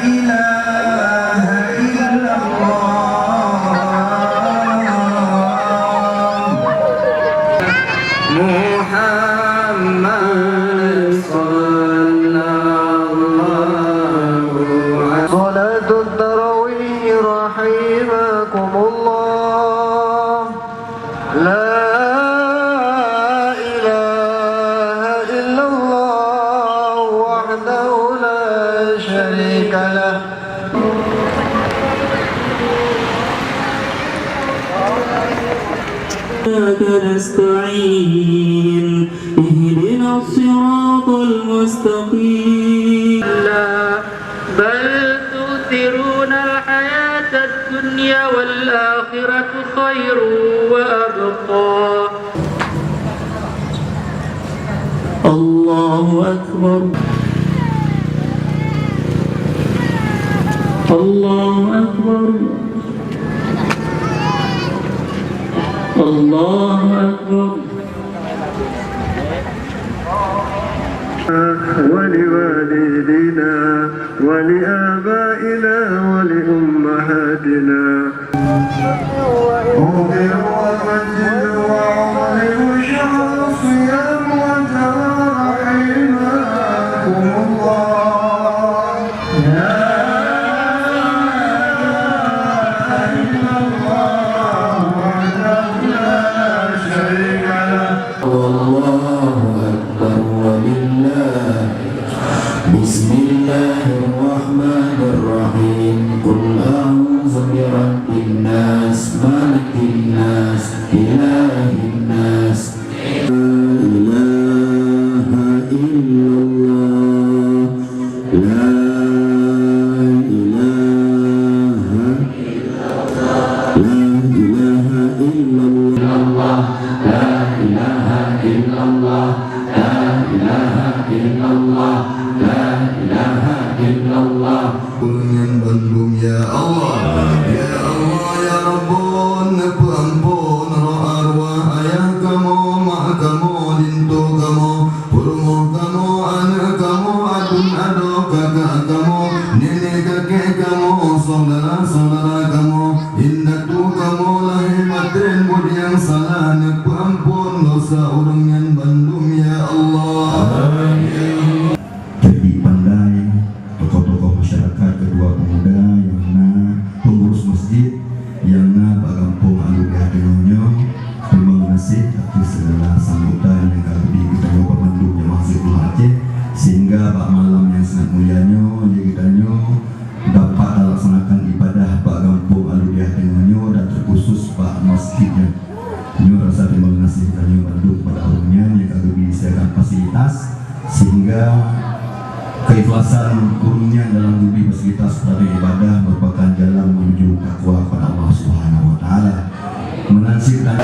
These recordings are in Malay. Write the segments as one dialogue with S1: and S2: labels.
S1: إله إلا الله محمد صلى الله عليه صلاة التراويح رحمكم الله لا إله إلا الله وحده لا شريك له
S2: نستعين اهدنا الصراط المستقيم لا بل تؤثرون الحياة الدنيا والآخرة خير وأبقى الله أكبر الله أكبر الله أكبر
S1: ولوالدينا ولآبائنا ولأمهاتنا أوقر ومجد وعظم شهر الصيام وشهر رحمكم الله لا إله إلا الله وحده لا شريك له
S3: والله أكبر ولله بسم الله الرحمن الرحيم قل أعوذ برب الناس مالك الناس إله الناس لا إله إلا الله لا إله إلا الله لا إله إلا الله لا إله إلا الله لا إله إلا الله
S1: Dengan bandung ya Allah ya Allah ya Rabbun ampun roh arwah ayah kamu mak kamu lintu kamu purmo kamu anak kamu adun ado kakak kamu nenek kakek kamu saudara-saudara kamu indatu kamu lahir matren budi yang salah ampun dosa urungan bandung ya Allah
S4: jadi pandai tokoh-tokoh masyarakat, kedua pemuda yang pengurus masjid yang bagampung aludah dengannya. Terima kasih atas segala sambutan yang kami kita nyoba Bandung yang masih Aceh sehingga pada malam yang sangat mulianya kita dapat laksanakan ibadah bagampung aludah dengannya dan terkhusus pada masjidnya. Ini rasa terima kasih kita Bandung pada umumnya yang kami disediakan fasilitas sehingga keikhlasan kurungnya dalam diri fasilitas pada ibadah merupakan jalan menuju takwa kepada Allah Subhanahu wa taala. Menasibkan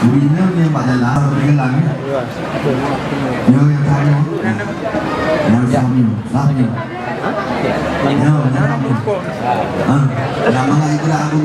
S4: Wina yang pada lah bergelang ya. Yang kayu. Yang kami, kami. Yang kami. Nama lagi pula aku.